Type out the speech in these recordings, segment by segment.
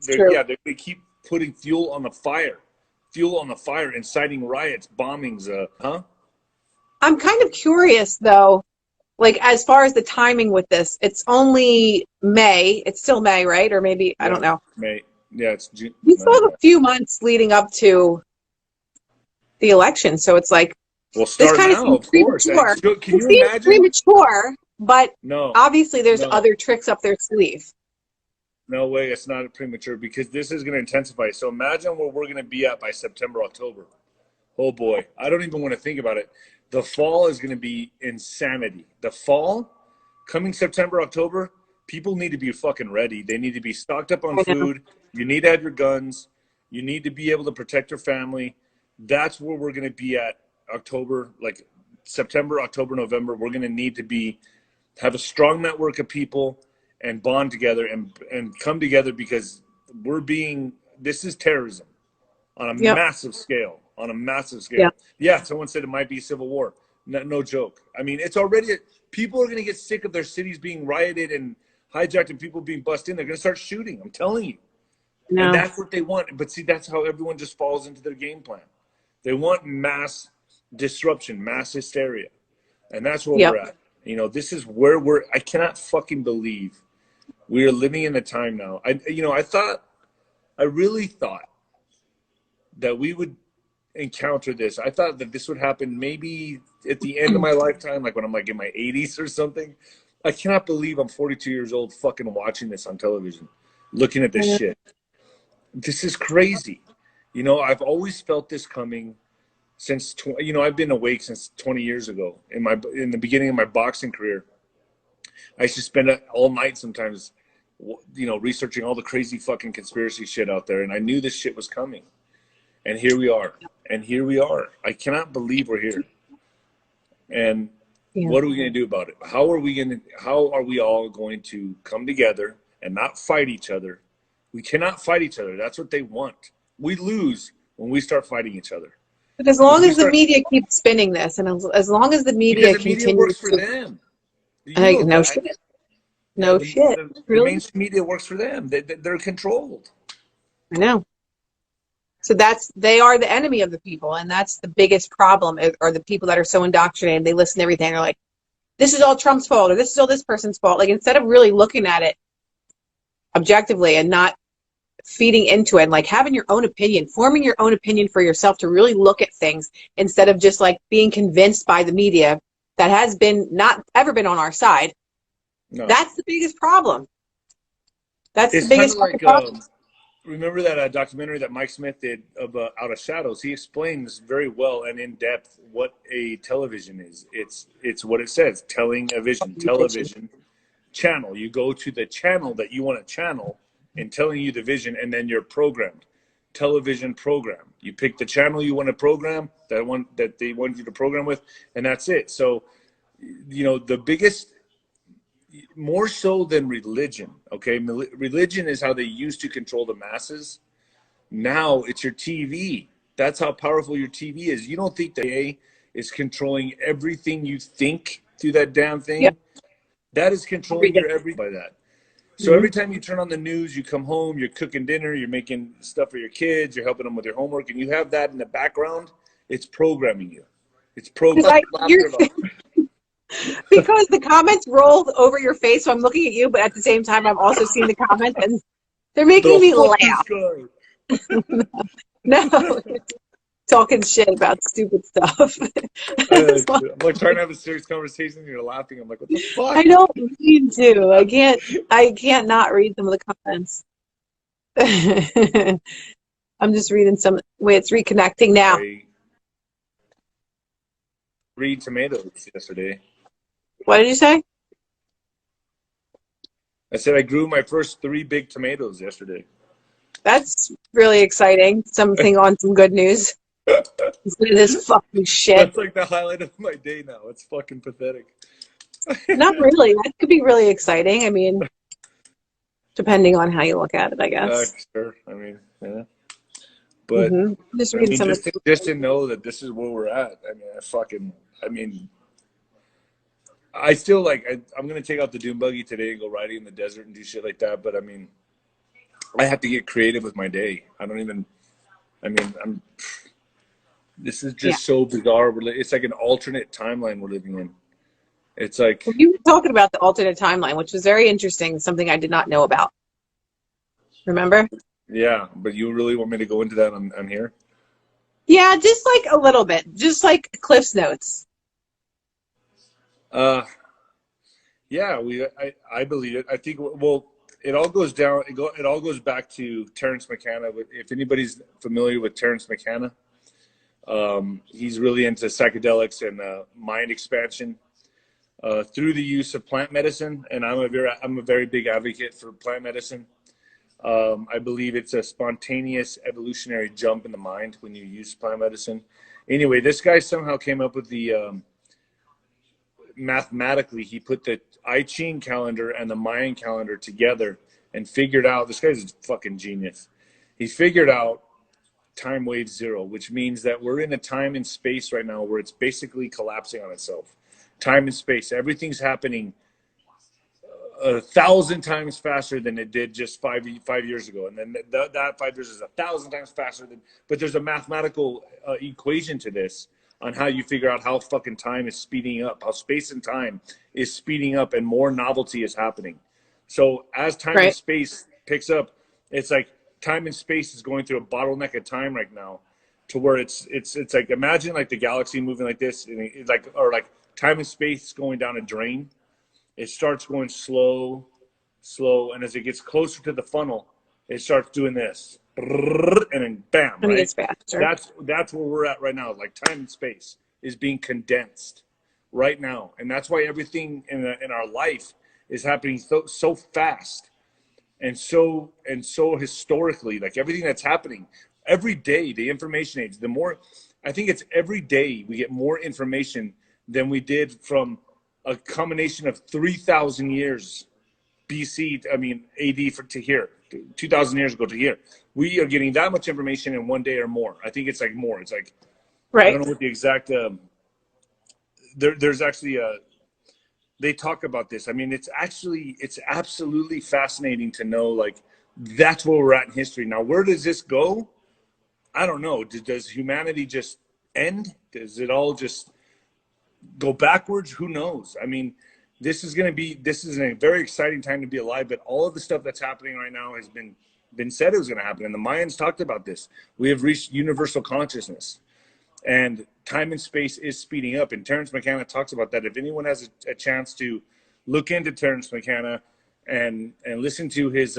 yeah, they keep putting fuel on the fire, inciting riots, bombings. I'm kind of curious though, like as far as the timing with this, it's only May. It's still May, right? Or maybe I Yeah, don't know. May. Yeah, it's June. We still have a few months leading up to the election, so it's like We'll this start kind of now, seems of course. premature. Can It you seems imagine? premature, but No, obviously there's no. other tricks up their sleeve. No way, it's not premature because this is going to intensify. So imagine where we're going to be at by September, October. Oh boy, I don't even want to think about it. The fall is going to be insanity. The fall, coming September, October, people need to be fucking ready. They need to be stocked up on I know. food. You need to have your guns. You need to be able to protect your family. That's where we're going to be at October, like September, October, November. We're going to need to have a strong network of people and bond together and come together because this is terrorism on a Yep. massive scale. Yeah. Yeah, someone said it might be civil war. No, no joke. I mean, it's already, people are going to get sick of their cities being rioted and hijacked and people being busted in. They're going to start shooting. I'm telling you. And No. that's what they want. But see, that's how everyone just falls into their game plan. They want mass disruption, mass hysteria. And that's where Yep. we're at. This is where I cannot fucking believe we are living in a time now. I really thought that we would encounter this. I thought that this would happen maybe at the end of my lifetime, like when I'm like in my 80s or something. I cannot believe I'm 42 years old fucking watching this on television, looking at this shit. This is crazy. I've always felt this coming since, I've been awake since 20 years ago in the beginning of my boxing career. I used to spend all night sometimes, researching all the crazy fucking conspiracy shit out there. And I knew this shit was coming. And here we are. I cannot believe we're here. And Yeah. what are we going to do about it? How are we all going to come together and not fight each other? We cannot fight each other. That's what they want. We lose when we start fighting each other. But as long as the media keeps spinning this, and as long as the media Because the media continues works for to, them. no shit, no shit, The really, mainstream media works for them. They're controlled. I know. So they are the enemy of the people, and that's the biggest problem. Are the people that are so indoctrinated, they listen to everything. They're like, this is all Trump's fault, or this is all this person's fault. Like instead of really looking at it objectively and not feeding into it, and like having your own opinion, forming your own opinion for yourself to really look at things instead of just like being convinced by the media that has not ever been on our side. No. That's the biggest problem. That's It's the biggest kind of like problem. remember that documentary that Mike Smith did of Out of Shadows? He explains very well and in depth what a television is. It's what it says: telling a vision, television channel. You go to the channel that you want to channel and telling you the vision, and then you're programmed. Television program. You pick the channel you want to program, that they want you to program with, and that's it. So, the biggest, more so than religion, okay? Religion is how they used to control the masses. Now it's your TV. That's how powerful your TV is. You don't think the A is controlling everything you think through that damn thing? Yep. That is controlling your everything by that. So every time you turn on the news, you come home, you're cooking dinner, you're making stuff for your kids, you're helping them with their homework, and you have that in the background, it's programming you. It's programming. Because the comments rolled over your face, so I'm looking at you, but at the same time, I'm also seeing the comments, and they're making me laugh. No, talking shit about stupid stuff. I'm like trying to have a serious conversation, and you're laughing. I'm like, what the fuck? I don't mean to. I can't not read some of the comments. I'm just reading some. Wait, it's reconnecting now. I read tomatoes yesterday. What did you say? I said I grew my first 3 big tomatoes yesterday. That's really exciting. Something on some good news. Instead of this fucking shit. That's like the highlight of my day now. It's fucking pathetic. Not really. That could be really exciting. I mean, depending on how you look at it, I guess. Sure. I mean, yeah. But just reading some just to know that this is where we're at. I mean, I still I'm going to take out the dune buggy today and go riding in the desert and do shit like that. But I mean, I have to get creative with my day. I don't even. I mean, this is Yeah. just so bizarre. It's like an alternate timeline we're living in. It's like, Well, you were talking about the alternate timeline, which was very interesting, something I did not know about. Remember? yeah, but you really want me to go into that on here? Yeah, just like a little bit, just like Cliff's Notes. Uh, yeah, I believe it. I think, well, it all goes down. It all goes back to Terence McKenna. If anybody's familiar with Terence McKenna, he's really into psychedelics and mind expansion through the use of plant medicine. And I'm a very big advocate for plant medicine. I believe it's a spontaneous evolutionary jump in the mind when you use plant medicine. Anyway, this guy somehow came up with the mathematically, he put the I Ching calendar and the Mayan calendar together and figured out, this guy's a fucking genius. He figured out time wave zero, which means that we're in a time and space right now where it's basically collapsing on itself. Time and space, everything's happening 1,000 times faster than it did just 5 years ago, and then that 5 years is 1,000 times faster than. But there's a mathematical equation to this on how you figure out how fucking time is speeding up, how space and time is speeding up, and more novelty is happening. So as time and Right. space picks up, it's like time and space is going through a bottleneck of time right now, to where it's like, imagine like the galaxy moving like this, and it's like, or like time and space going down a drain. It starts going slow, slow, and as it gets closer to the funnel, it starts doing this, and then bam, And it right? gets faster. That's where we're at right now. Like time and space is being condensed right now, and that's why everything in our life is happening so fast and so historically. Like everything that's happening every day, the information age. The more, I think it's every day we get more information than we did from a combination of 3,000 years BC, I mean AD to here, 2,000 years ago to here. We are getting that much information in one day or more. I think it's like more. It's like, I don't Right. know what the exact. There's actually they talk about this. I mean, it's absolutely fascinating to know, like, that's where we're at in history now. Where does this go? I don't know. Does humanity just end? Does it all just go backwards? Who knows? I mean, this is a very exciting time to be alive, but all of the stuff that's happening right now has been said it was going to happen, and the Mayans talked about this. We have reached universal consciousness, and time and space is speeding up, and Terence McKenna talks about that. If anyone has a chance to look into Terence McKenna and listen to his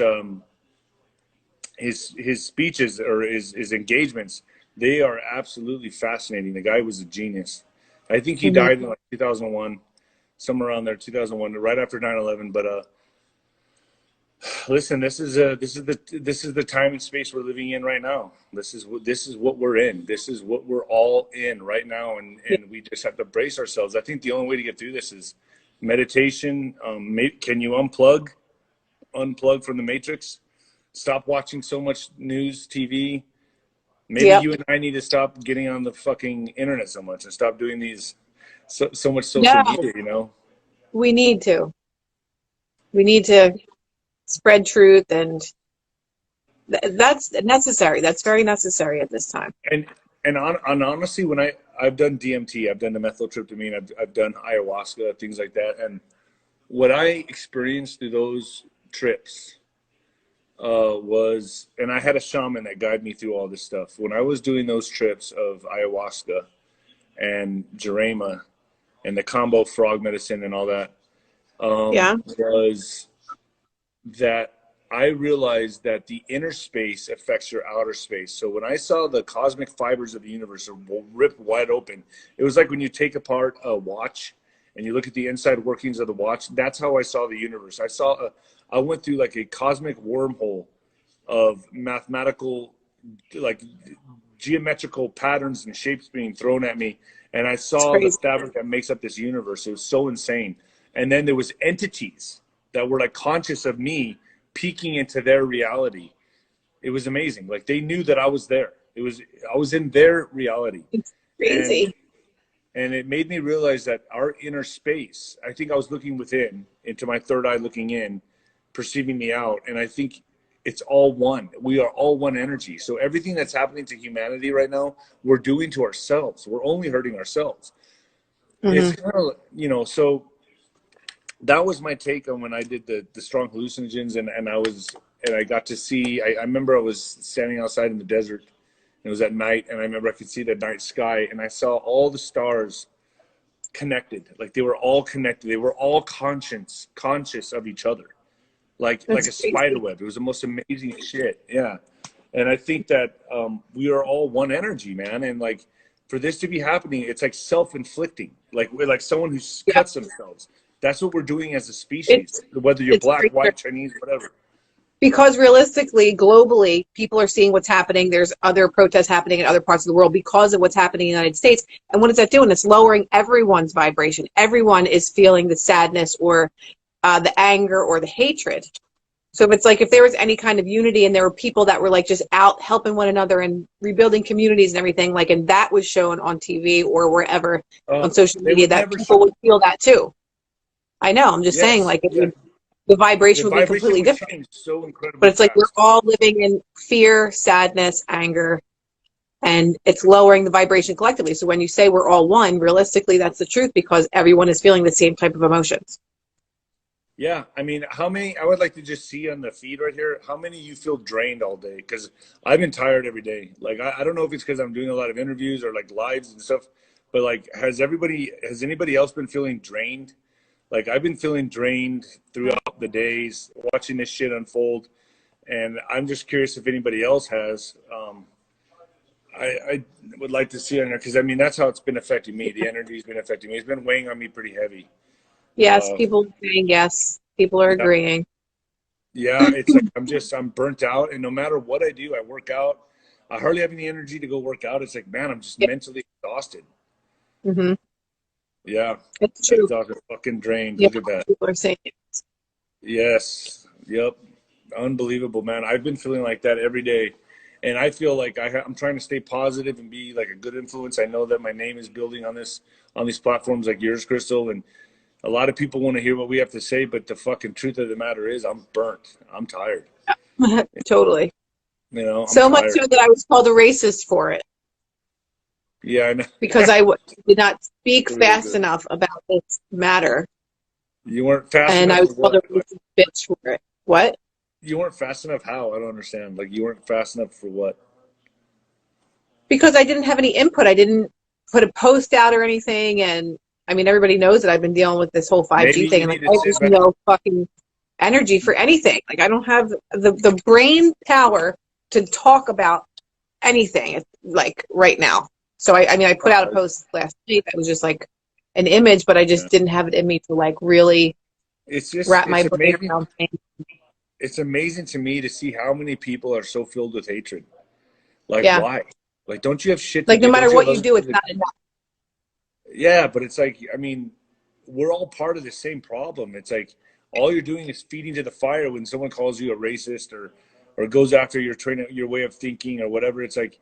speeches or his engagements, they are absolutely fascinating. The guy was a genius. I think he Hmm. died in like 2001, somewhere around there, 2001, right after 9/11. But listen, this is the time and space we're living in right now. This is what we're in. This is what we're all in right now, and we just have to brace ourselves. I think the only way to get through this is meditation. Can you unplug from the matrix? Stop watching so much news, TV. Maybe Yep. you and I need to stop getting on the fucking internet so much and stop doing these so much social No, media. You know. we need to. We need to spread truth, and that's necessary. That's very necessary at this time. And honestly, when I've done DMT, I've done the methyltryptamine, I've done ayahuasca, things like that, and what I experienced through those trips was, and I had a shaman that guided me through all this stuff. When I was doing those trips of ayahuasca and Jarema and the combo frog medicine and all that, Yeah. was that I realized that the inner space affects your outer space. So when I saw the cosmic fibers of the universe ripped wide open, it was like when you take apart a watch and you look at the inside workings of the watch. That's how I saw the universe. I went through like a cosmic wormhole of mathematical, like geometrical patterns and shapes being thrown at me, and I It's saw the crazy. fabric that makes up this universe. It was so insane. And then there was entities that were like conscious of me peeking into their reality. It was amazing. Like they knew that I was there. I was in their reality. It's And crazy. it made me realize that our inner space, I think I was looking within, into my third eye looking in, perceiving me out. And I think it's all one. We are all one energy. So everything that's happening to humanity right now, we're doing to ourselves. We're only hurting ourselves. It's kind of, you know, so that was my take on when I did the strong hallucinogens, and I got to see, I remember I was standing outside in the desert, and it was at night, and I remember I could see the night sky, and I saw all the stars connected. Like they were all connected. They were all conscious of each other. Like That's a crazy. spider web. It was the most amazing shit. Yeah. And I think that we are all one energy, man. And like for this to be happening, it's like self-inflicting. Like we're like someone who Yeah. cuts themselves. That's what we're doing as a species, It's whether you're it's black, crazy. white, Chinese, whatever. Because realistically, globally, people are seeing what's happening. There's other protests happening in other parts of the world because of what's happening in the United States. And what is that doing? It's lowering everyone's vibration. Everyone is feeling the sadness or the anger or the hatred. So if it's like if there was any kind of unity and there were people that were like just out helping one another and rebuilding communities and everything, like, and that was shown on TV or wherever on social They media, would that never people show. would feel that too. I know. I'm just saying, Yes. like, it Yeah. would, the The vibration would be vibration completely would different. change so But incredibly it's like we're fast. all living in fear, sadness, anger, and it's lowering the vibration collectively. So when you say we're all one, realistically, that's the truth because everyone is feeling the same type of emotions. Yeah, I mean, how many? I would like to just see on the feed right here. How many you feel drained all day? Because I've been tired every day. Like I don't know if it's because I'm doing a lot of interviews or like lives and stuff, but like, has anybody else been feeling drained? Like I've been feeling drained throughout the days watching this shit unfold, and I'm just curious if anybody else has. I would like to see on there because I mean that's how it's been affecting me. The energy's been affecting me. It's been weighing on me pretty heavy. Yes, Uh, people are saying yes. People are yeah. agreeing. Yeah, it's like I'm burnt out, and no matter what I do, I work out. I hardly have any energy to go work out. It's like, man, I'm just Yeah. mentally exhausted. Hmm. Yeah, It's true. exhausted, fucking drained. Yeah, Look at that. people are saying it. Yes, yep, unbelievable, man. I've been feeling like that every day, and I feel like I'm trying to stay positive and be like a good influence. I know that my name is building on these platforms like yours, Crystal, and a lot of people want to hear what we have to say, but the fucking truth of the matter is, I'm burnt. I'm tired. Totally. You know, I'm So much tired. so that I was called a racist for it Yeah, I know. because did not speak Really fast good. enough about this matter. You weren't fast And enough I for was called what? a racist bitch for it. What? You weren't fast enough how? I don't understand. Like you weren't fast enough for what? Because I didn't have any input. I didn't put a post out or anything. And I mean, everybody knows that I've been dealing with this whole Maybe 5G thing. you And need like, to I sit have back. no fucking energy for anything. Like, I don't have the brain power to talk about anything like right now. So I mean, I put out a post last night that was just like an image, but I Yeah. just didn't have it in me to like really It's just wrap my brain around things. it's amazing to me to see how many people are so filled with hatred. Like Yeah. why? Like don't you have shit to Like, no do? Don't matter you have what you other do, things it's to not do? enough. Yeah, but it's like I mean, we're all part of the same problem. It's like all you're doing is feeding to the fire when someone calls you a racist or goes after your way of thinking or whatever. It's like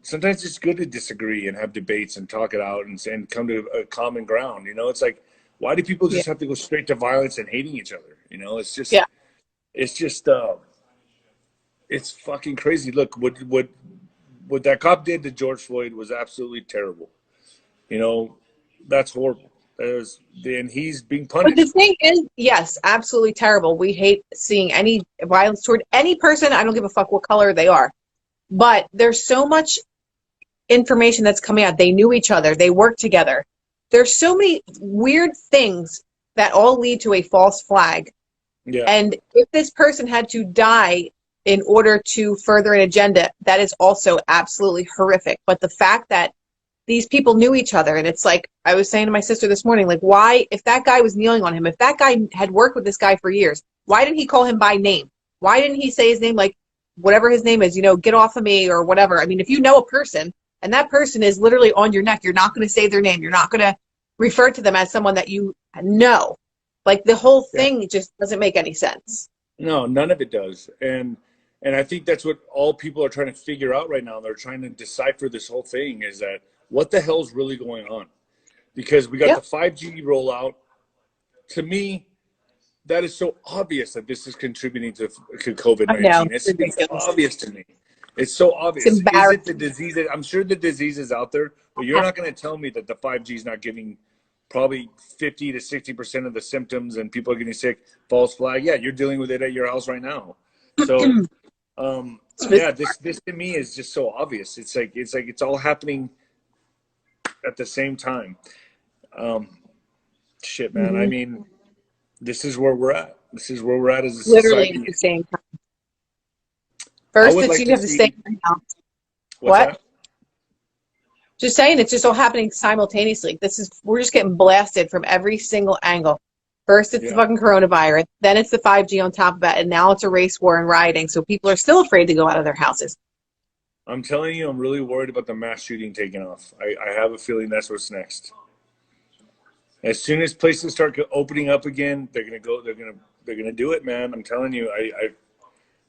sometimes it's good to disagree and have debates and talk it out and come to a common ground. You know, it's like, why do people Yeah. just have to go straight to violence and hating each other? You know, Yeah. it's just, it's fucking crazy. Look, what that cop did to George Floyd was absolutely terrible. You know, that's horrible. And he's being But the punished. thing is, yes, absolutely terrible. We hate seeing any violence toward any person. I don't give a fuck what color they are. But there's so much information that's coming out. They knew each other. They worked together. There's so many weird things that all lead to a false flag. Yeah, And if this person had to die in order to further an agenda, that is also absolutely horrific. But the fact that these people knew each other, and it's like I was saying to my sister this morning, like, why, if that guy was kneeling on him, if that guy had worked with this guy for years, why didn't he call him by name? Why didn't he say his name, like whatever his name is, get off of me or whatever? I mean, if you know a person and that person is literally on your neck, you're not going to say their name. You're not going to refer to them as someone that you know. Like, the whole yeah. thing just doesn't make any sense. No, none of it does. And I think that's what all people are trying to figure out right now. They're trying to decipher this whole thing is that what the hell's really going on? Because we got Yep. the 5G rollout. To me, that is so obvious that this is contributing to I know. COVID-19. It's It's ridiculous. obvious to me. It's so It's obvious. Is it the embarrassing. disease? I'm sure the disease is out there, but you're not going to tell me that the 5G is not giving probably 50 to 60% of the symptoms and people are getting sick. False flag. Yeah, you're dealing with it at your house right now. So, yeah, this to me is just so obvious. It's like it's all happening at the same time. Shit, man. I mean, this is where we're at. This is where we're at as a Literally at society. the same time. I First, would it's like you to have to stay see in your house. what's What? that? Just saying, it's just all happening simultaneously. We're just getting blasted from every single angle. First, it's the Yeah. fucking coronavirus. Then it's the 5G on top of it. And now it's a race war and rioting. So people are still afraid to go out of their houses. I'm telling you, I'm really worried about the mass shooting taking off. I have a feeling that's what's next. As soon as places start opening up again, they're gonna go. They're gonna do it, man. I'm telling you.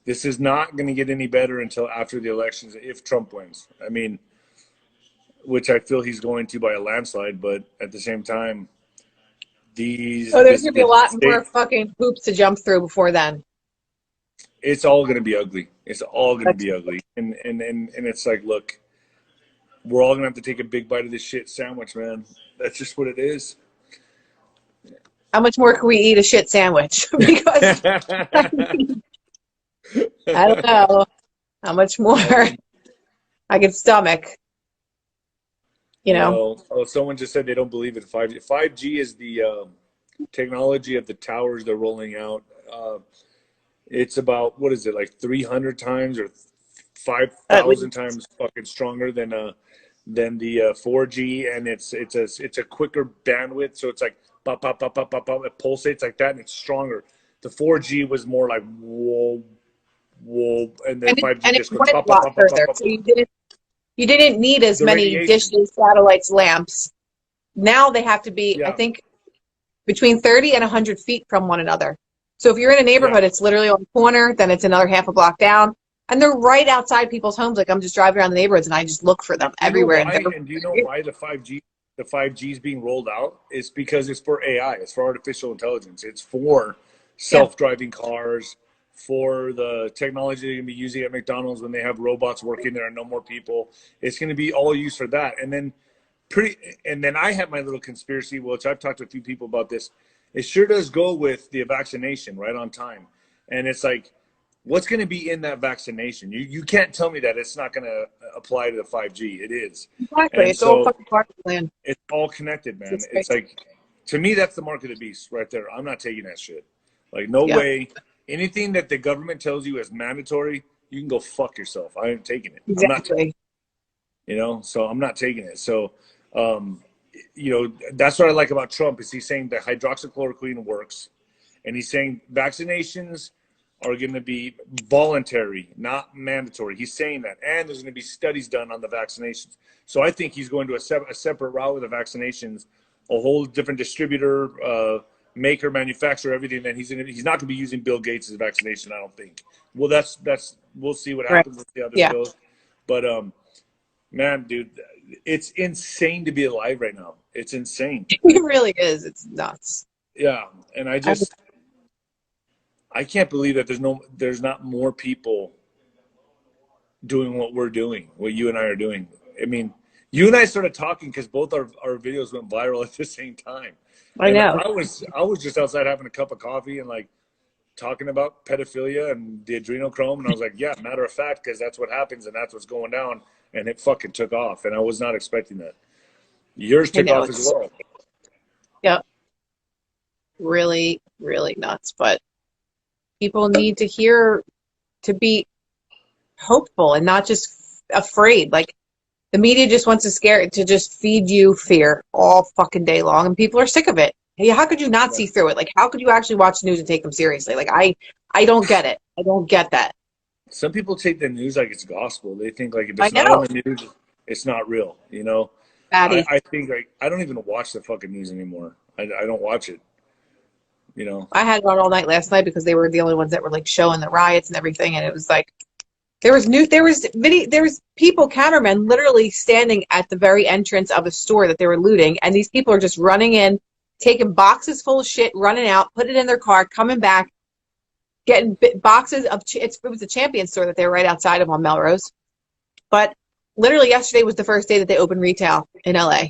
This is not gonna get any better until after the elections, if Trump wins. I mean, which I feel he's going to by a landslide. But at the same time, So there's going to be a the lot more state, fucking hoops to jump through before then. it's all gonna be ugly. It's all gonna That's, be ugly. And it's like, look, we're all gonna have to take a big bite of this shit sandwich, man. That's just what it is. how much more can we eat a shit sandwich? Because I don't know how much more I can stomach. You know? Well, someone just said they don't believe it. 5G is the technology of the towers they're rolling out. It's about, what is it, like 300 times or At 5,000 least. times fucking stronger than the 4G, and it's a quicker bandwidth, so it's like pop pop pop pop pop pop. It pulsates like that, and it's stronger. The 4G was more like whoa whoa, and then And 5G it just goes went pop a pop lot pop pop pop further. pop. So you didn't need as The many radiation, dishes, satellites, lamps. Now they have to be, I yeah, think, between 30 and 100 feet from one another. So if you're in a yeah. neighborhood, it's literally on the corner, then it's another half a block down. And they're right outside people's homes. Like I'm just driving around the neighborhoods and I just look for And them do you know everywhere. And why? And do you know why the 5G is being rolled out? It's because it's for AI. It's for artificial intelligence. It's for yeah, self-driving cars, for the technology they're going to be using at McDonald's when they have robots working there and no more people. It's going to be all used for that. And then I have my little conspiracy, which I've talked to a few people about this. It sure does go with the vaccination right on time. And it's like, what's going to be in that vaccination? You can't tell me that it's not going to apply to the 5G. It is. exactly. And It's all so fucking part of the plan. it's all connected, man. It's It's crazy. like, to me, that's the mark of the beast right there. I'm not taking that shit. Like, no Yeah, way. Anything that the government tells you is mandatory, you can go fuck yourself. I ain't taking it. I'm not taking exactly. it. So I'm not taking it. So, um, that's what I like about Trump is he's saying that hydroxychloroquine works. And he's saying vaccinations are going to be voluntary, not mandatory. He's saying that. And there's going to be studies done on the vaccinations. So I think he's going to a separate route with the vaccinations, a whole different distributor, maker, manufacturer, everything. Then he's not going to be using Bill Gates' vaccination, I don't think. Well, we'll see what Right. happens. We'll see how this Yeah, goes. But, man, dude, it's insane to be alive right now. It's insane. it really is. It's nuts. Yeah. And I, I can't believe that there's not more people doing what we're doing, what you and I are doing. I mean, you and I started talking because both our videos went viral at the same time. I And know. I was just outside having a cup of coffee and like talking about pedophilia and the adrenochrome, and I was like, yeah, matter of fact, because that's what happens and that's what's going down, and it fucking took off, and I was not expecting that. Yours I took know. off as It's, well. yeah, really, really nuts. But people need to hear to be hopeful and not just afraid. Like the media just wants to just feed you fear all fucking day long, and people are sick of it. Hey, how could you not Yeah. see through it? Like, how could you actually watch the news and take them seriously? Like, I don't get it. I don't get that. Some people take the news like it's gospel. They think like if I it's not on know, the news, it's not real. Patty. I think like I don't even watch the fucking news anymore. I don't watch it. You know. I had it on all night last night because they were the only ones that were like showing the riots and everything, and it was like there was people, cameramen, literally standing at the very entrance of a store that they were looting, and these people are just running in, taking boxes full of shit, running out, putting it in their car, coming back, getting boxes of, it was a Champion store that they were right outside of on Melrose. But literally yesterday was the first day that they opened retail in LA.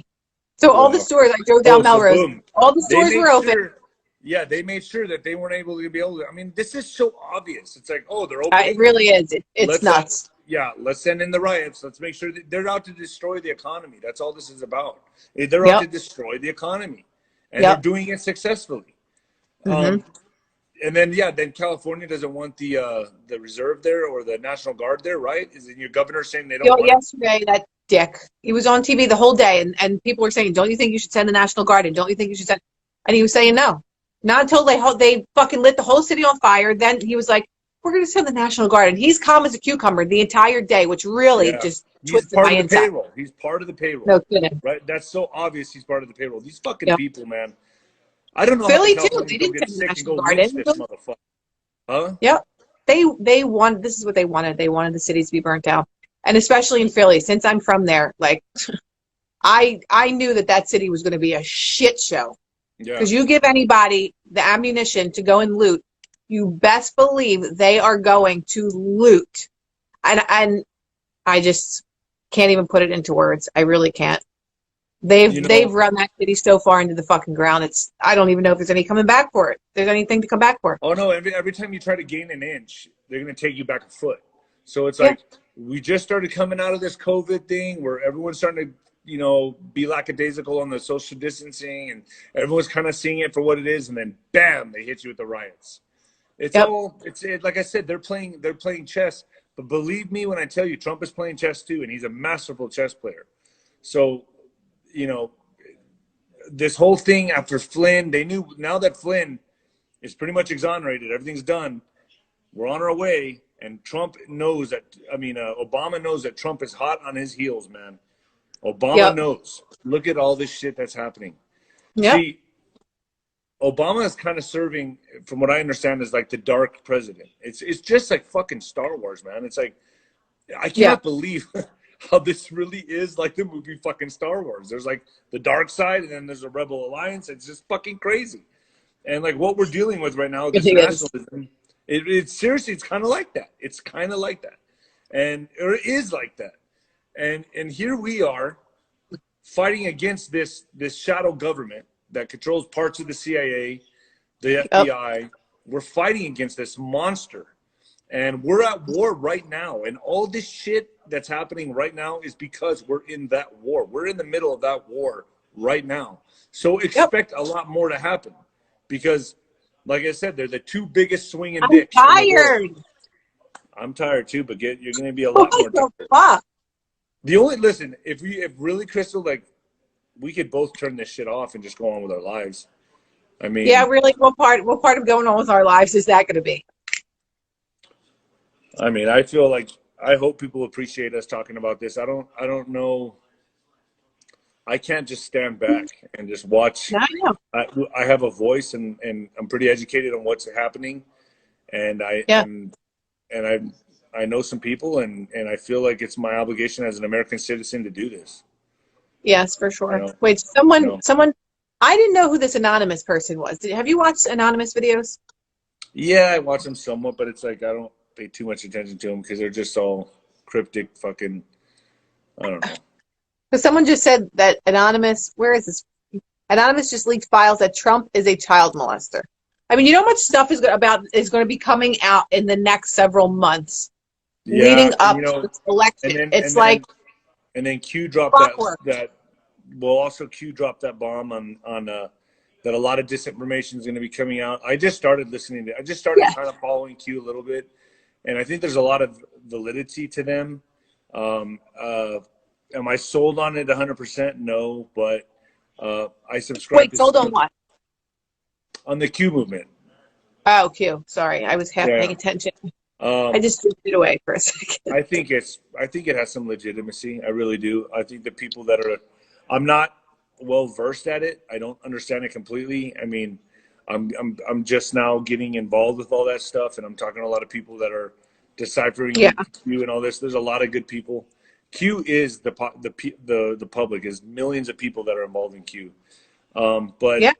So all the Wow. stores, I drove Oh, down so Melrose, boom. all the They stores made were open. sure, yeah, they made sure that they weren't able to be able to. I mean, this is so obvious. It's like, oh, they're It opening. really is. It's Let's nuts. yeah, let's send in the riots. Let's make sure that they're out to destroy the economy. That's all this is about. They're out Yep. to destroy the economy, and they're Yep. doing it successfully. Mm-hmm. And then then California doesn't want the reserve there or the National Guard there, right? Is it your governor saying they You don't know, want it? yesterday, that dick, he was on TV the whole day, and people were saying, "Don't you think you should send the National Guard in? Don't you think you should send?" And he was saying no, not until they fucking lit the whole city on fire. Then he was like, "We're going to send the National Guard," and he's calm as a cucumber the entire day, which really Yeah, just he's twisted part my of the inside. payroll. He's part of the payroll, No kidding. right? That's so obvious. He's part of the payroll. These fucking Yeah, people, man. I don't know how the Philly too. Californians They don't didn't get send the sick and National go Guard lynch in. this motherfucker, huh? Yep. They want, this is what they wanted. They wanted the city to be burnt down, and especially in Philly, since I'm from there. Like I knew that city was going to be a shit show. Yeah. Because you give anybody the ammunition to go and loot, you best believe they are going to loot. And I just can't even put it into words. I really can't. You They've know, run that city so far into the fucking ground. I don't even know if there's any coming back for it. There's anything to come back for. oh no, every time you try to gain an inch, they're gonna take you back a foot. So it's Yeah. like we just started coming out of this COVID thing where everyone's starting to, be lackadaisical on the social distancing and everyone's kind of seeing it for what it is, and then bam, they hit you with the riots. Yep. Like I said, they're playing chess. But believe me when I tell you, Trump is playing chess too, and he's a masterful chess player. So, you know, this whole thing after Flynn, they knew now that Flynn is pretty much exonerated, everything's done. We're on our way, and Trump knows that. I mean, Obama knows that Trump is hot on his heels, man. Obama Yep. knows. Look at all this shit that's happening. Yep. See, Obama is kind of serving, from what I understand, as like the dark president. It's just like fucking Star Wars, man. It's like I Yeah. cannot believe how this really is like the movie fucking Star Wars. There's like the dark side, and then there's a Rebel Alliance. It's just fucking crazy. And like what we're dealing with right now, It this is. nationalism, it's seriously, it's kind of like that. It's kind of like that, and or it is like that. And here we are fighting against this shadow government that controls parts of the CIA, the Yep. FBI. We're fighting against this monster, and we're at war right now. And all this shit that's happening right now is because we're in that war. We're in the middle of that war right now. So Yep. expect a lot more to happen because, like I said, they're the two biggest swinging I'm dicks in the world. tired. I'm tired too, but you're going to be a lot What more the tired. fuck? The only listen, if really, Krystal, like we could both turn this shit off and just go on with our lives. I Yeah, mean, really. What part of going on with our lives is that going to be? I feel like I hope people appreciate us talking about this. I don't know. I can't just stand back and just watch. I know. I have a voice and I'm pretty educated on what's happening, and I Yeah. and I know some people and I feel like it's my obligation as an American citizen to do this. Yes, for You sure. know, Wait, you know. someone. I didn't know who this anonymous person was. Have you watched anonymous videos? Yeah, I watch them somewhat, but it's like I don't pay too much attention to them because they're just all cryptic fucking. I don't know. Because someone just said that anonymous. Where is this? Anonymous just leaked files that Trump is a child molester. I mean, you know how much stuff is going to be coming out in the next several months Yeah, leading and up to this election. and then It's like and then Q dropped clockwork. that. Well, also Q dropped that bomb on that a lot of disinformation is going to be coming out. I just started listening to. I just started Yeah. kind of following Q a little bit, and I think there's a lot of validity to them. Um, uh, am I sold on it 100%? No, but I subscribe Wait, to hold on. What? on the Q movement. Oh, Q. Sorry, I was half Yeah. paying attention. I Um, just drifted away for a second. I think it has some legitimacy. I really do. I think the people that are, I'm not well versed at it. I don't understand it completely. I mean, I'm just now getting involved with all that stuff, and I'm talking to a lot of people that are Yeah. deciphering Q and all this. There's a lot of good people. Q is the public is millions of people that are involved in Q. But Yeah.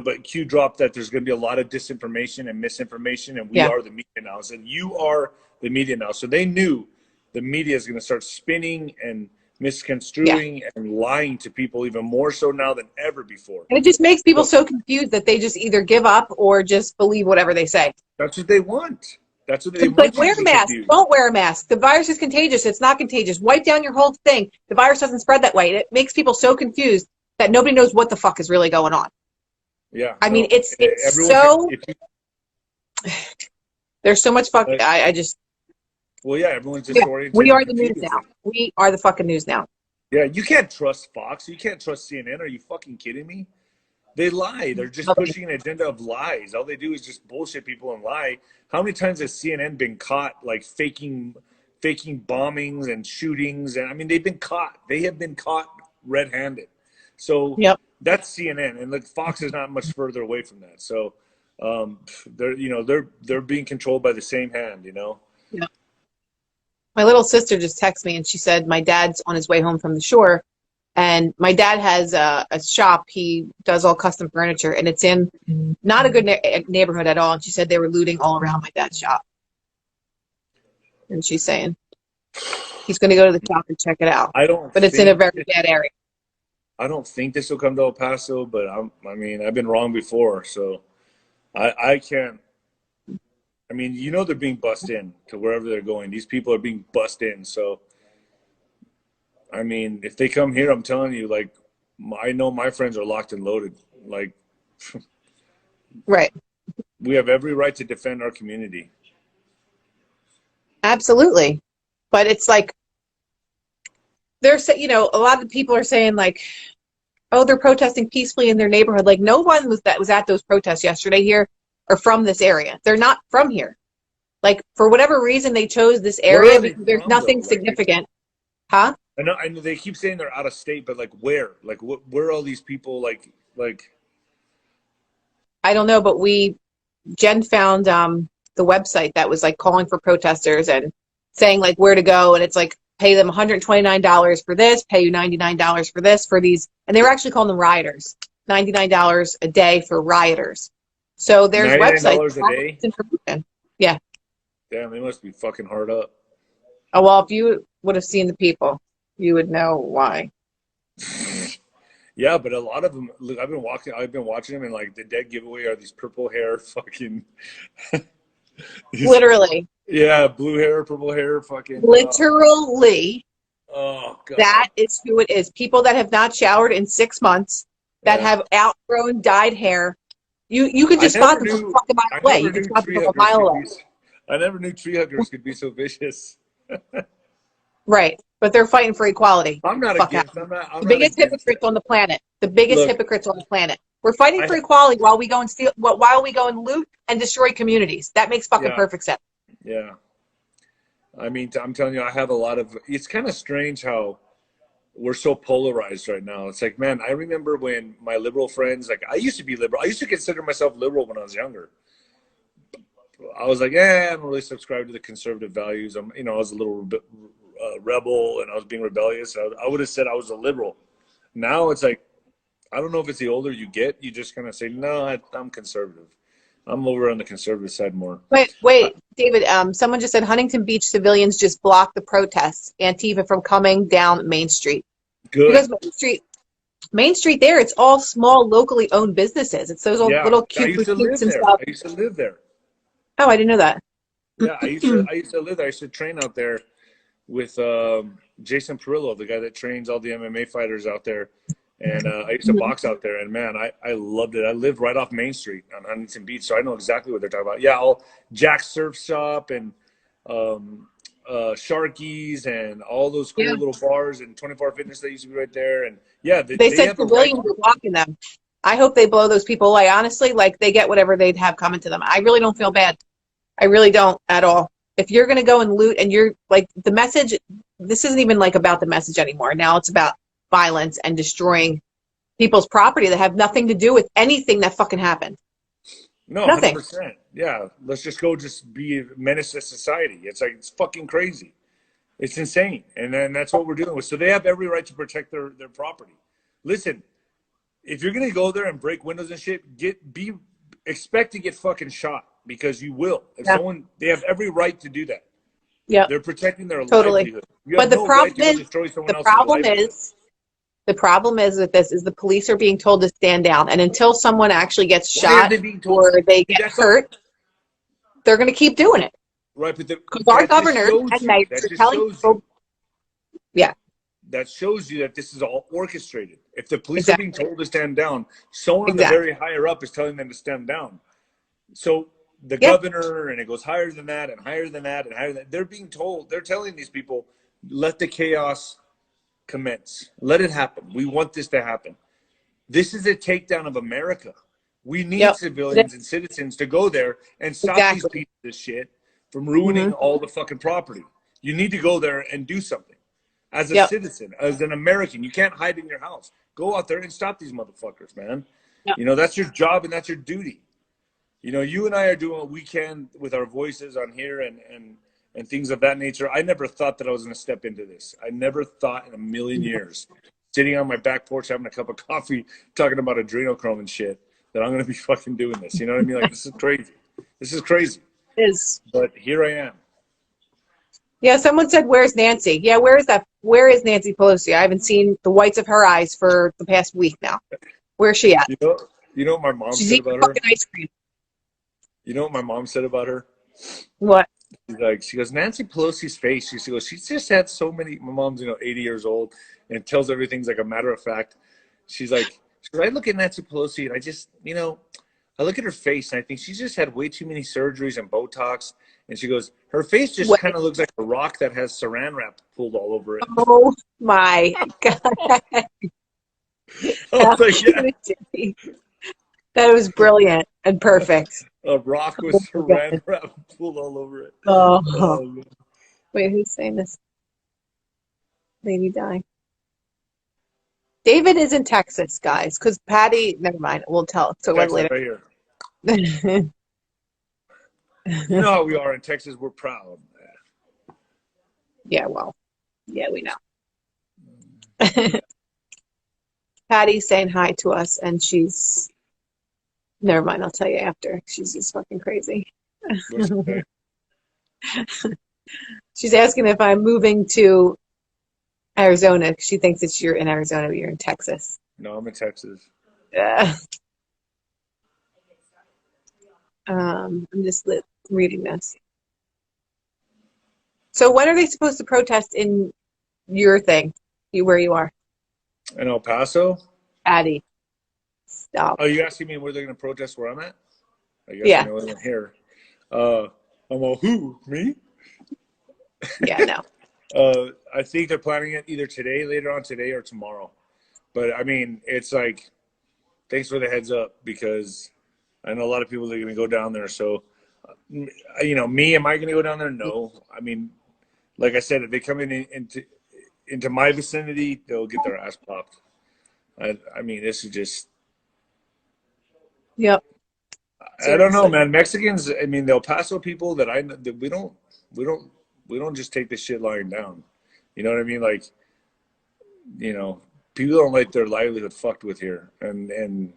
but Q dropped that there's going to be a lot of disinformation and misinformation, and we Yeah. are the media now. And you are the media now. So they knew the media is going to start spinning and Yeah. misconstruing and lying to people even more so now than ever before. And it just makes people So so confused that they just either give up or just believe whatever they say. that's what they want. That's what they It's like, want you wear to a be mask. confused. Don't wear a mask. The virus is contagious. It's not contagious. Wipe down your whole thing. The virus doesn't spread that way. It makes people so confused that nobody knows what the fuck is really going on. Yeah, I mean, no. it's Everyone, so, if you, there's so much fuck. like, I just, well, yeah, everyone's yeah, disoriented we and are the news confused. now. We are the fucking news now. Yeah, you can't trust Fox. You can't trust CNN. Are you fucking kidding me? They lie. They're just Nobody. pushing an agenda of lies. All they do is just bullshit people and lie. How many times has CNN been caught like faking bombings and shootings? And I mean, they've been caught. They have been caught red-handed. So Yep. that's CNN, and like Fox is not much further away from that. So they're being controlled by the same hand. Yep. My little sister just texted me and she said my dad's on his way home from the shore. And my dad has a shop. He does all custom furniture, and it's in not a good neighborhood at all. And she said they were looting all around my dad's shop. And she's saying he's going to go to the shop and check it out. I don't But it's in a think very bad area. I don't think this will come to El Paso, but I mean, I've been wrong before, so I can't. I mean, they're being bussed in to wherever they're going. These people are being bussed in. So, I mean, if they come here, I'm telling you, like, I know my friends are locked and loaded. Like, Right. we have every right to defend our community. Absolutely. But it's like, a lot of people are saying, like, oh, they're protesting peacefully in their neighborhood. Like, no one was at those protests yesterday here or from this area. They're not from here. Like, for whatever reason, they chose this Where area are they because there's from, though? nothing Like, significant. Huh? I know they keep saying they're out of state, but like, where? Like, where are all these people? Like. I don't know, but Jen found the website that was like calling for protesters and saying like where to go, and it's like pay them $129 for this, pay you $99 for this for these, and they were actually calling them rioters. $99 a day for rioters. So there's websites. $99 a day? Information. Yeah. Damn, they must be fucking hard up. Oh well, if you would have seen the people, you would know why. Yeah, but a lot of them. Look, I've been watching them, and like the dead giveaway are these purple hair, fucking. Literally. Yeah, blue hair, purple hair, fucking. Literally. Oh God. That is who it is. People that have not showered in 6 months, that have outgrown dyed hair. You could just spot them from a fucking mile away. You could spot them from a mile away. I never knew tree huggers could be so vicious. Right. But they're fighting for equality. I'm not against. I'm the biggest not hypocrites on the planet. The biggest hypocrites on the planet. We're fighting for I, equality while we go and steal, while we go and loot and destroy communities. That makes fucking perfect sense. Yeah. I mean, I'm telling you, I have a lot of. It's kind of strange how we're so polarized right now. It's like, man, I remember when my liberal friends, like, I used to be liberal. I used to consider myself liberal when I was younger. I was like, I don't really subscribe to the conservative values. I was a little bit rebel and I was being rebellious. I would have said I was a liberal. Now it's like, I don't know if it's the older you get, you just kind of say, no, I'm conservative. I'm over on the conservative side more. Wait, David. Someone just said Huntington Beach civilians just blocked the protests, Antifa, from coming down Main Street. Good. Because Main Street there, it's all small, locally owned businesses. It's those little cute boutiques and stuff. I used to live there. Oh, I didn't know that. Yeah, I used to live there. I used to train out there with Jason Perillo, the guy that trains all the MMA fighters out there. And I used to box out there, and man, I loved it. I lived right off Main Street on Huntington Beach, so I know exactly what they're talking about. Yeah, Jack's Surf Shop and Sharky's and all those cool little bars and 24 Fitness that used to be right there. And yeah, they said civilians were blocking them. I hope they blow those people away. Honestly, like they get whatever they'd have coming to them. I really don't feel bad. I really don't at all. If you're going to go and loot and you're like the message, this isn't even like about the message anymore. Now it's about violence and destroying people's property that have nothing to do with anything that fucking happened. No, nothing. 100%. Yeah, let's just go be a menace to society. It's like, it's fucking crazy. It's insane. And then that's what we're dealing with. So they have every right to protect their property. Listen, if you're gonna go there and break windows and shit, expect to get fucking shot, because you will. If Yeah. they have every right to do that. Yeah. They're protecting their Totally. livelihood. You But have the no right problem to go is, destroy someone the else's problem livelihood. is, the problem is with this is the police are being told to stand down, and until someone actually gets Why are shot they being told? or they get That's hurt, they're going to keep doing it. right, but Because our that just governors shows and you. mayors That are just telling shows people, you. yeah, That shows you that this is all orchestrated. If the police are being exactly, told to stand down, someone on the exactly, very higher up is telling them to stand down. So the yeah, governor, and it goes higher than that, and higher than that, and higher than that. They're being told. They're telling these people, let the chaos commence. Let it happen. We want this to happen. This is a takedown of America. We need yep, civilians and citizens to go there and stop these exactly. pieces of shit from ruining Hmm. all the fucking property. You need to go there and do something. As a Yep, citizen, as an American, you can't hide in your house. Go out there and stop these motherfuckers, man. yep. That's your job and that's your duty. You and I are doing what we can with our voices on here and things of that nature. I never thought that I was going to step into this. I never thought in a million years, sitting on my back porch having a cup of coffee, talking about adrenochrome and shit, that I'm going to be fucking doing this. You know what I mean? Like, this is crazy. This is crazy. It is. But here I am. Yeah, someone said, "Where's Nancy?" Yeah, where is that? Where is Nancy Pelosi? I haven't seen the whites of her eyes for the past week now. Where's she at? You know, you know what my mom She's said eating about her? fucking ice cream. You know what my mom said about her? What? She goes, Nancy Pelosi's face. She goes, she's just had so many. My mom's, 80 years old, and tells everything's like a matter of fact. She's like, I look at Nancy Pelosi and I just, I look at her face and I think she's just had way too many surgeries and Botox. And she goes, her face just What? kind of looks like a rock that has saran wrap pulled all over it. Oh my God. I was like, yeah, That was brilliant and perfect. a rock with Oh my saran God. wrap pulled all over it. Oh. Wait, who's saying this? Lady Di. David is in Texas, guys, because Patty, never mind, we'll tell. So about it Texas, later. right here. You know how we are in Texas. We're proud. Yeah, well, yeah, we know. Patty's saying hi to us, and she's, never mind, I'll tell you after. She's just fucking crazy. What's she say? She's asking if I'm moving to Arizona. She thinks that you're in Arizona, but you're in Texas. No, I'm in Texas. I'm just reading this. So when are they supposed to protest in your thing, where you are? In El Paso? Patty, stop. Oh, you asking me where they're going to protest where I'm at? I guess Yeah, I know I'm here. I'm all, who? Me? yeah, no. I think they're planning it either later on today or tomorrow. But I mean, it's like, thanks for the heads up, because I know a lot of people are going to go down there. So, me, am I going to go down there? No. I mean, like I said, if they come into my vicinity, they'll get their ass popped. I mean, this is just. Yep. I don't know, Seriously. man. Mexicans. I mean, the El Paso people that I know, that we don't just take this shit lying down. You know what I mean? Like, people don't like their livelihood fucked with here, and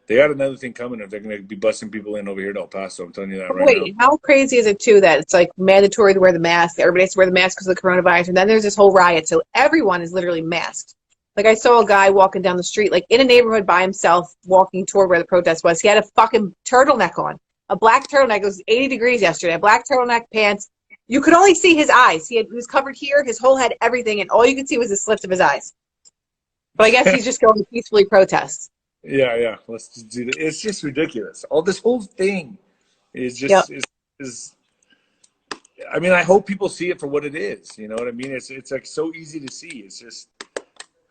they got another thing coming if they're going to be busting people in over here to El Paso. I'm telling you that But right now. wait, how crazy is it too that it's like mandatory to wear the mask? Everybody has to wear the mask because of the coronavirus, and then there's this whole riot, so everyone is literally masked. Like I saw a guy walking down the street, like in a neighborhood by himself, walking toward where the protest was. He had a fucking turtleneck on, a black turtleneck. It was 80 degrees yesterday. A black turtleneck, pants. You could only see his eyes. He was covered here, his whole head, everything, and all you could see was the slits of his eyes. But I guess he's just going to peacefully protest. Yeah. Let's just do that. It's just ridiculous. All this whole thing is Yep. just is. I mean, I hope people see it for what it is. You know what I mean? It's like so easy to see. It's just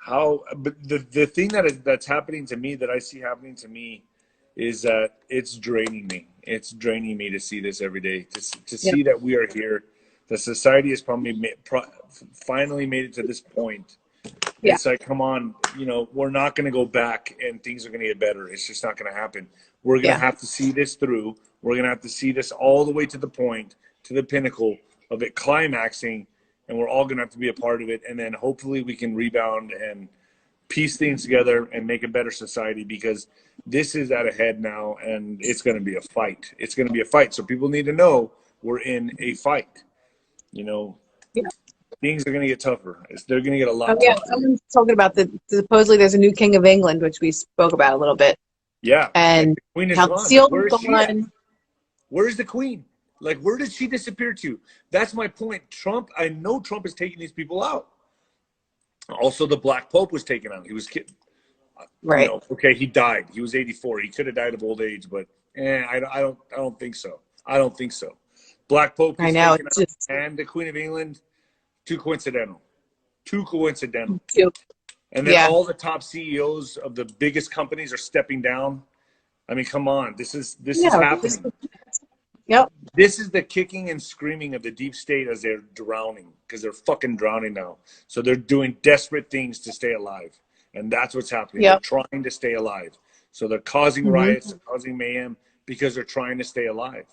but the thing that's happening to me, that I see happening to me, is that it's draining me. It's draining me to see this every day. To Yep. see that we are here. The society has finally made it to this point. Yeah. It's like, come on, we're not going to go back and things are going to get better. It's just not going to happen. We're going to Yeah. have to see this through. We're going to have to see this all the way to the point, to the pinnacle of it climaxing, and we're all going to have to be a part of it. And then hopefully we can rebound and piece things together and make a better society, because this is at a head now, and it's going to be a fight. It's going to be a fight. So people need to know we're in a fight. You know, Yeah. things are going to get tougher. They're going to get a Oh lot yeah, tougher. someone's talking about supposedly there's a new king of England, which we spoke about a little bit, Yeah. and The queen is how the gone. Like, seal where is is she at? gone. Where is the queen? Like, where did she disappear to? That's my point. Trump, I know Trump is taking these people out. Also, the Black Pope was taken out. He was, Right. okay, he died. He was 84. He could have died of old age, but I don't think so. I don't think so. Black Pope I is know. taken It's out, just and the Queen of England, too coincidental. Too coincidental. cute. And then Yeah. all the top CEOs of the biggest companies are stepping down. I mean, come on. This is happening. Yep. This is the kicking and screaming of the deep state as they're drowning, because they're fucking drowning now. So they're doing desperate things to stay alive. And that's what's happening. Yep. They're trying to stay alive. So they're causing riots, causing mayhem, because they're trying to stay alive.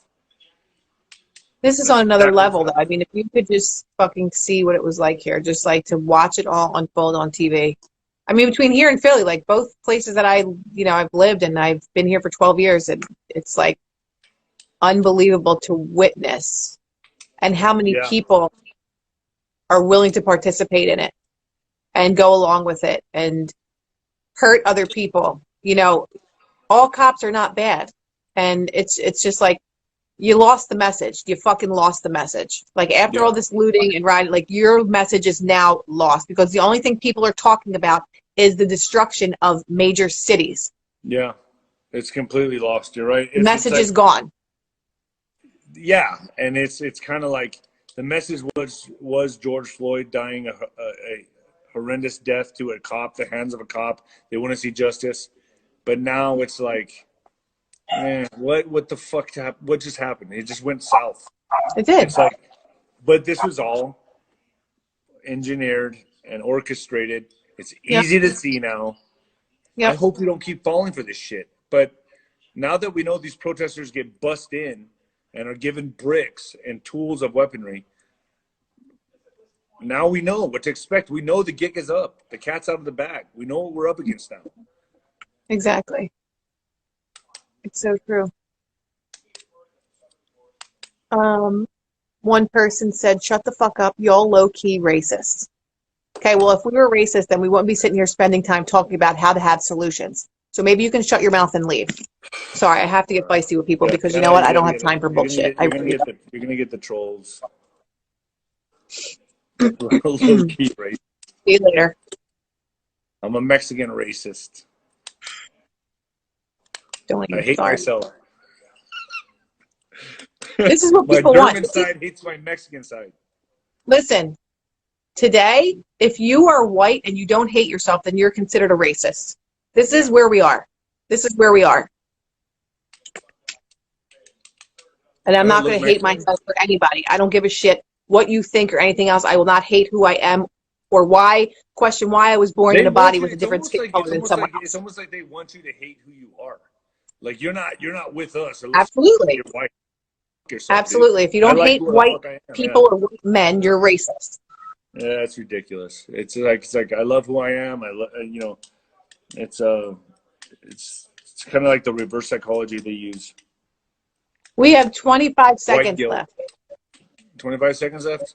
This is That's on another exactly what's level, though. I happening. mean, if you could just fucking see what it was like here, just like to watch it all unfold on TV. I mean, between here and Philly, like both places that I've lived and I've been here for 12 years, and it's like unbelievable to witness, and how many Yeah. people are willing to participate in it and go along with it and hurt other people. You know, all cops are not bad. And it's just like, you lost the message. You fucking lost the message. Like, after all Yeah. this looting and rioting, like, your message is now lost, because the only thing people are talking about is the destruction of major cities. Yeah. It's completely lost. You're right. The It's message like, is gone. yeah. And it's kind of like the message was George Floyd dying a horrendous death to a cop, the hands of a cop. They want to see justice. But now it's like, man, what the fuck what just happened? It just went south. It did. It's like, but this was all engineered and orchestrated. It's Yep. easy to see now. I Yep. hope we don't keep falling for this shit. But now that we know these protesters get bussed in and are given bricks and tools of weaponry, now we know what to expect. We know the gig is up. The cat's out of the bag. We know what we're up against now. Exactly. It's so true. One person said, "Shut the fuck up, y'all low-key racist." Okay, well, if we were racist, then we wouldn't be sitting here spending time talking about how to have solutions. So maybe you can shut your mouth and leave. Sorry, I have to get feisty with people, because you know what? I don't have time for bullshit. I really don't. You're gonna get the trolls. Low key racist. See you later. I'm a Mexican racist. Don't I leave. hate Sorry. myself. This is what My people German want. side hates my Mexican side. Listen, today, if you are white and you don't hate yourself, then you're considered a racist. This is where we are. This is where we are. And I'm not going to hate myself for anybody. I don't give a shit what you think or anything else. I will not hate who I am, or question why I was born in a body with a different skin color than someone else. It's almost like they want you to hate who you are. Like, you're not with us. Absolutely. You're white. Yourself, absolutely. Dude. If you don't hate white people or white men, you're racist. Yeah, that's ridiculous. It's like I love who I am. It's kind of like the reverse psychology they use. We have 25 seconds left. 25 seconds left?